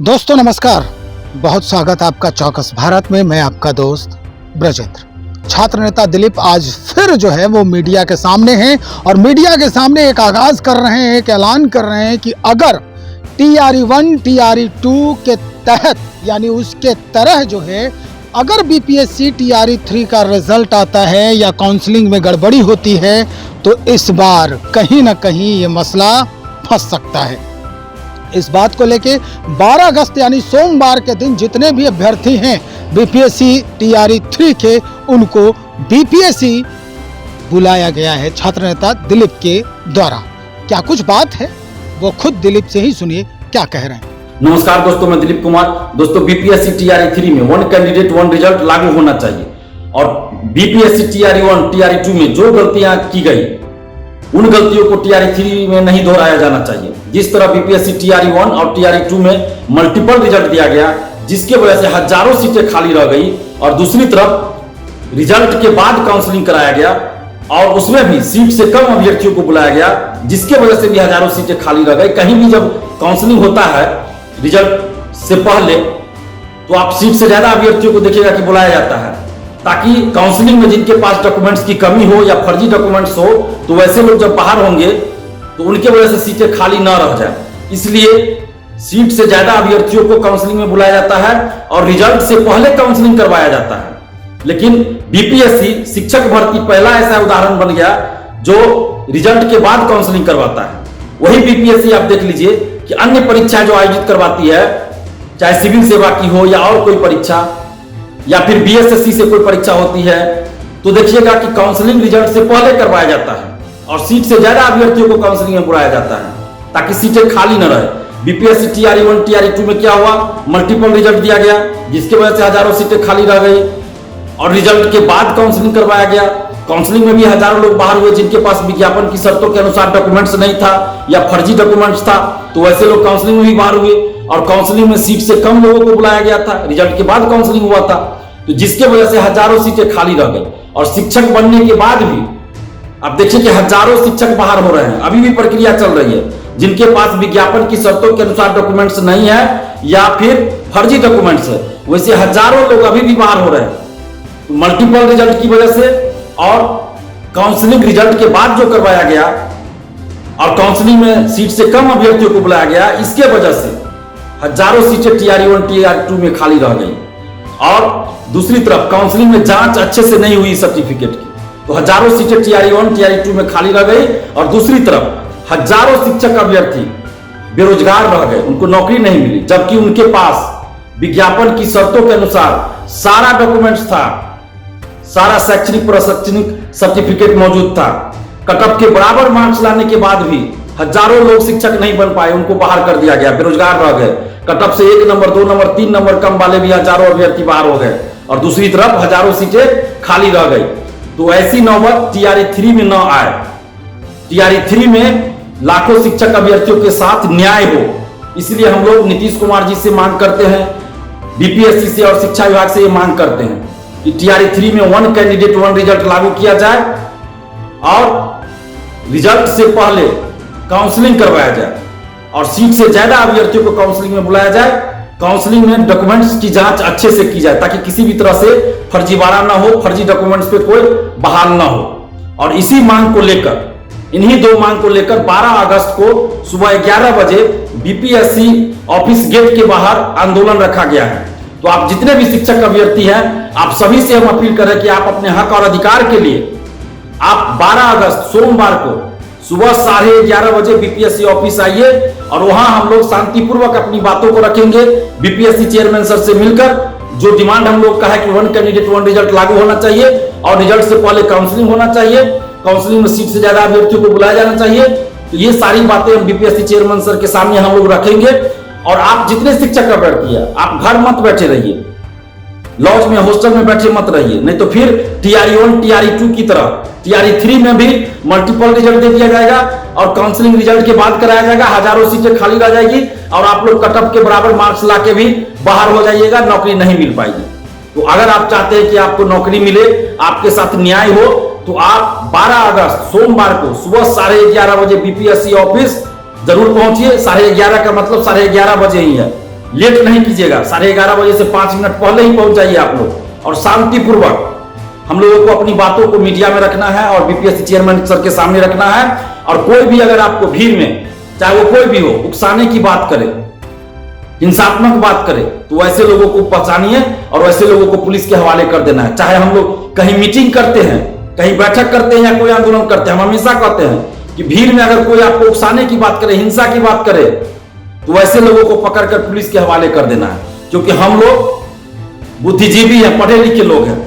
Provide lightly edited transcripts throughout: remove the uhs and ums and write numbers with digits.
दोस्तों नमस्कार, बहुत स्वागत आपका चौकस भारत में। मैं आपका दोस्त ब्रजेंद्र। छात्र नेता दिलीप आज फिर जो है वो मीडिया के सामने हैं और मीडिया के सामने एक आगाज कर रहे हैं, एक ऐलान कर रहे हैं कि अगर TRE1 TRE2 के तहत यानी उसके तरह जो है अगर BPSC TRE3 का रिजल्ट आता है या काउंसलिंग में गड़बड़ी होती है तो इस बार कहीं ना कहीं ये मसला फंस सकता है। इस बात को लेके 12 अगस्त यानी सोमवार के दिन जितने भी अभ्यर्थी हैं BPSC TRE3 के, उनको BPSC बुलाया गया है छात्र नेता दिलीप के द्वारा। क्या कुछ बात है, वो खुद दिलीप से ही सुनिए क्या कह रहे हैं। नमस्कार दोस्तों, मैं दिलीप कुमार। दोस्तों, BPSC TRE3 में 1 कैंडिडेट 1 रिजल्ट लागू होना चाहिए और BPSC TRE1 TRE2 में जो गलतियां की गई उन गलतियों को TRE3 में नहीं दोहराया जाना चाहिए। जिस तरह BPSC TRE1 और TRE2 में मल्टीपल रिजल्ट दिया गया जिसके वजह से हजारों सीटें खाली रह गई और दूसरी तरफ रिजल्ट के बाद काउंसलिंग कराया गया और उसमें भी सीट से कम अभ्यर्थियों को बुलाया गया जिसके वजह से भी हजारों सीटें खाली रह गई। कहीं भी जब काउंसलिंग होता है रिजल्ट से पहले तो आप सीट से ज्यादा अभ्यर्थियों को देखिएगा कि बुलाया जाता है ताकि काउंसलिंग में जिनके पास डॉक्यूमेंट्स की कमी हो या फर्जी डॉक्यूमेंट्स हो तो वैसे लोग जब बाहर होंगे तो उनके वजह से सीटें खाली ना रह जाए। इसलिए सीट से ज्यादा अभ्यर्थियों को काउंसलिंग में बुलाया जाता है और रिजल्ट से पहले काउंसलिंग करवाया जाता है। लेकिन BPSC शिक्षक भर्ती पहला ऐसा उदाहरण बन गया जो रिजल्ट के बाद काउंसलिंग करवाता है। वही BPSC आप देख लीजिए कि अन्य परीक्षाएं जो आयोजित करवाती है, चाहे सिविल सेवा की हो या और कोई परीक्षा या फिर BSSC से कोई परीक्षा होती है, तो देखिएगा कि काउंसलिंग रिजल्ट से पहले करवाया जाता है और सीट से ज्यादा अभ्यर्थियों को काउंसलिंग में बुलाया जाता है ताकि सीटें खाली न रहे। BPSC TRE1 TRE2 में क्या हुआ, मल्टीपल रिजल्ट दिया गया जिसके वजह से हजारों सीटें खाली रह गई और रिजल्ट के बाद काउंसलिंग करवाया गया। काउंसलिंग में भी हजारों लोग बाहर हुए जिनके पास विज्ञापन की शर्तों के अनुसार डॉक्यूमेंट्स नहीं था या फर्जी डॉक्यूमेंट्स था, तो वैसे लोग काउंसलिंग में भी बाहर हुए और काउंसलिंग में सीट से कम लोगों को बुलाया गया था, रिजल्ट के बाद काउंसलिंग हुआ था, तो जिसके वजह से हजारों सीटें खाली रह गई। और शिक्षक बनने के बाद भी अब देखिए कि हजारों शिक्षक बाहर हो रहे हैं, अभी भी प्रक्रिया चल रही है। जिनके पास विज्ञापन की शर्तों के अनुसार डॉक्यूमेंट्स नहीं है या फिर फर्जी डॉक्यूमेंट्स है, वैसे हजारों लोग अभी भी बाहर हो रहे हैं। मल्टीपल रिजल्ट की वजह से और काउंसलिंग रिजल्ट के बाद जो करवाया गया और काउंसलिंग में सीट से कम अभ्यर्थियों को बुलाया गया, इसके वजह से हजारों सीटें TRE1 TRE2 में खाली रह गई। और दूसरी तरफ काउंसलिंग में जांच अच्छे से नहीं हुई सर्टिफिकेट की, तो हजारों सीटें TRE1 TRE2 में खाली रह गई और दूसरी तरफ हजारों शिक्षक अभ्यर्थी बेरोजगार रह गए, उनको नौकरी नहीं मिली, जबकि उनके पास विज्ञापन की शर्तों के अनुसार सारा डॉक्यूमेंट्स था, सारा शैक्षणिक प्रशैक्षणिक सर्टिफिकेट मौजूद था। कटअप के बराबर मार्क्स लाने के बाद भी हजारों लोग शिक्षक नहीं बन पाए, उनको बाहर कर दिया गया, बेरोजगार रह गए। कटअप से 1 नंबर 2 नंबर 3 नंबर कम वाले भी हजारों अभ्यर्थी बाहर हो गए और दूसरी तरफ हजारों सीटें खाली रह गई। तो ऐसी नौबत TRE3 में न आए। TRE3 में लाखों शिक्षक अभ्यर्थियों के साथ न्याय हो, इसलिए हम लोग नीतीश कुमार जी से मांग करते हैं, BPSC से और शिक्षा विभाग से ये मांग करते हैं कि TRE3 में 1 कैंडिडेट 1 रिजल्ट लागू किया जाए और रिजल्ट से पहले काउंसलिंग करवाया जाए और सीट से ज्यादा अभ्यर्थियों को काउंसलिंग में बुलाया जाए। काउंसलिंग में डॉक्यूमेंट्स की जांच अच्छे से की जाए ताकि किसी भी तरह से फर्जीवाड़ा ना हो, फर्जी डॉक्यूमेंट्स पे कोई बहाल ना हो। और इसी मांग को लेकर, इन्हीं 2 मांग को लेकर 12 अगस्त को सुबह 11 बजे BPSC ऑफिस गेट के बाहर आंदोलन रखा गया है। तो आप जितने भी शिक्षक अभ्यर्थी हैं, आप सभी से हम अपील करें कि आप अपने हक और अधिकार के लिए आप 12 अगस्त सोमवार को सुबह 11:30 बजे BPSC ऑफिस आइए और वहां हम लोग शांतिपूर्वक अपनी बातों को रखेंगे। BPSC चेयरमैन सर से मिलकर जो डिमांड हम लोग का है कि 1 कैंडिडेट 1 रिजल्ट लागू होना चाहिए और रिजल्ट से पहले काउंसलिंग होना चाहिए, काउंसलिंग में सीट से ज्यादा अभ्यर्थियों को बुलाया जाना चाहिए, तो ये सारी बातें हम BPSC चेयरमैन सर के सामने हम लोग रखेंगे। और आप जितने शिक्षक अभ्यर्थी है, आप घर मत बैठे रहिए, लॉज में हॉस्टल में बैठे मत रहिए, नहीं तो फिर TRE1 TRE2 की तरह TRE3 में भी मल्टीपल रिजल्ट दे दिया जाएगा और काउंसलिंग रिजल्ट के बाद कराया जाएगा, हजारों सीटें खाली रह जाएगी और आप लोग कटअप के बराबर मार्क्स लाके भी बाहर हो जाइएगा, नौकरी नहीं मिल पाएगी। तो अगर आप चाहते हैं कि आपको नौकरी मिले, आपके साथ न्याय हो, तो आप 12 अगस्त सोमवार को सुबह 11:30 बजे BPSC ऑफिस जरूर पहुंचिए। 11:30 का मतलब 11:30 बजे ही है। लेट नहीं कीजिएगा, 11:30 बजे से 5 मिनट पहले ही पहुंच जाइए आप लोग, और शांतिपूर्वक हम लोगों को अपनी बातों को मीडिया में रखना है और बीपीएससी चेयरमैन सर के सामने रखना है। और कोई भी अगर आपको भीड़ में, चाहे वो कोई भी हो, उकसाने की बात करे, हिंसात्मक बात करे, तो वैसे लोगों को पहचानिए और वैसे लोगों को पुलिस के हवाले कर देना है। चाहे हम लोग कहीं मीटिंग करते हैं, कहीं बैठक करते हैं या कोई आंदोलन करते हैं, हम हमेशा कहते हैं कि भीड़ में अगर कोई आपको उकसाने की बात करे, हिंसा की बात करे, तो वैसे लोगों को पकड़कर पुलिस के हवाले कर देना है। क्योंकि हम लोग बुद्धिजीवी हैं, पढ़े लिखे लोग हैं,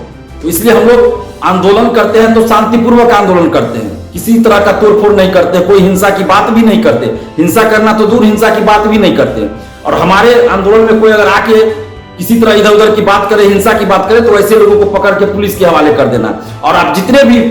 तो इसलिए हम लोग आंदोलन करते हैं तो शांतिपूर्वक आंदोलन करते हैं, किसी तरह का तोड़फोड़ नहीं करते, कोई हिंसा की बात भी नहीं करते, हिंसा करना तो दूर, हिंसा की बात भी नहीं करते। और हमारे आंदोलन में कोई अगर आके किसी तरह इधर उधर की बात करे, हिंसा की बात करे, तो ऐसे लोगों को पकड़ के पुलिस के हवाले कर देना। और आप जितने भी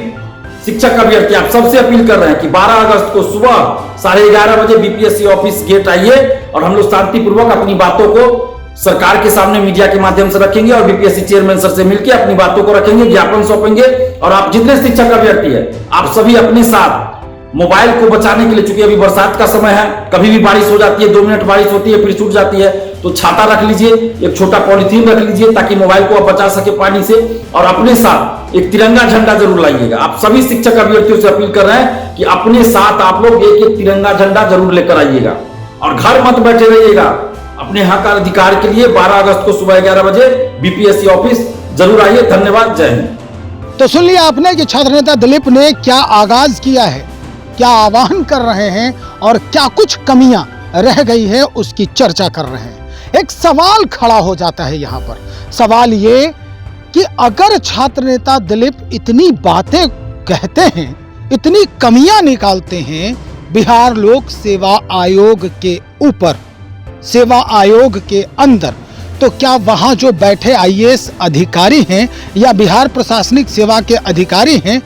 शिक्षक अभ्यर्थी, आप सबसे अपील कर रहे हैं कि 12 अगस्त को सुबह 11:30 बजे बीपीएससी ऑफिस गेट आइए और हम लोग शांतिपूर्वक अपनी बातों को सरकार के सामने मीडिया के माध्यम से रखेंगे और बीपीएससी चेयरमैन सर से मिलकर अपनी बातों को रखेंगे, ज्ञापन सौंपेंगे। और आप जितने शिक्षक अभ्यर्थी है, आप सभी अपने साथ मोबाइल को बचाने के लिए, चूंकि अभी बरसात का समय है, कभी भी बारिश हो जाती है, 2 मिनट बारिश होती है फिर छूट जाती है, तो छाता रख लीजिए, एक छोटा पॉलिथीन रख लीजिए ताकि मोबाइल को आप बचा सके पानी से। और अपने साथ एक तिरंगा झंडा जरूर लाइएगा। आप सभी शिक्षक अभ्यर्थियों से अपील कर रहे हैं कि अपने साथ आप लोग एक तिरंगा झंडा जरूर लेकर आइएगा और घर मत बैठे रहिएगा। अपने हक अधिकार के लिए 12 अगस्त को सुबह 11 बजे बीपीएससी ऑफिस जरूर आइए। धन्यवाद, जय हिंद। तो सुन लिया आपने कि छात्र नेता दिलीप ने क्या आगाज किया है, क्या आह्वान कर रहे हैं और क्या कुछ कमियां रह गई है उसकी चर्चा कर रहे हैं। एक सवाल खड़ा हो जाता है यहाँ पर, सवाल ये कि अगर छात्र नेता दिलीप इतनी बातें कहते हैं, इतनी कमियां निकालते हैं बिहार लोक सेवा आयोग के ऊपर, सेवा आयोग के अंदर, तो क्या वहां जो बैठे आईएएस अधिकारी हैं या बिहार प्रशासनिक सेवा के अधिकारी हैं,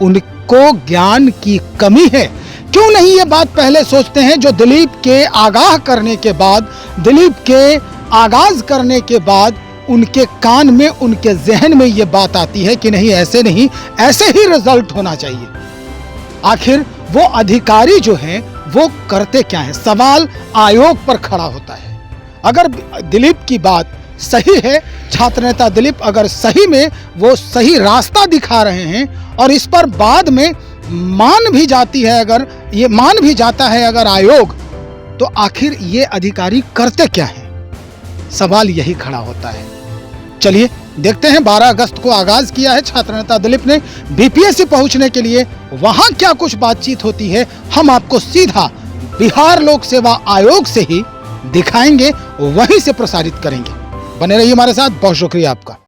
उनको ज्ञान की कमी है? क्यों नहीं ये बात पहले सोचते हैं, जो दिलीप के आगाह करने के बाद, दिलीप के आगाज करने के बाद उनके कान में, उनके जहन में ये बात आती है कि नहीं, ऐसे नहीं, ऐसे ही रिजल्ट होना चाहिए। आखिर वो अधिकारी जो हैं वो करते क्या है? सवाल आयोग पर खड़ा होता है। अगर दिलीप की बात सही है, छात्र नेता दिलीप अगर सही में वो सही रास्ता दिखा रहे हैं और इस पर बाद में मान भी जाती है, अगर ये मान भी जाता है अगर आयोग, तो आखिर ये अधिकारी करते क्या है? सवाल यही खड़ा होता है। चलिए देखते हैं, 12 अगस्त को आगाज किया है छात्र नेता दिलीप ने बीपीएससी पहुंचने के लिए, वहां क्या कुछ बातचीत होती है हम आपको सीधा बिहार लोक सेवा आयोग से ही दिखाएंगे, वहीं से प्रसारित करेंगे। बने रहिए हमारे साथ, बहुत शुक्रिया आपका।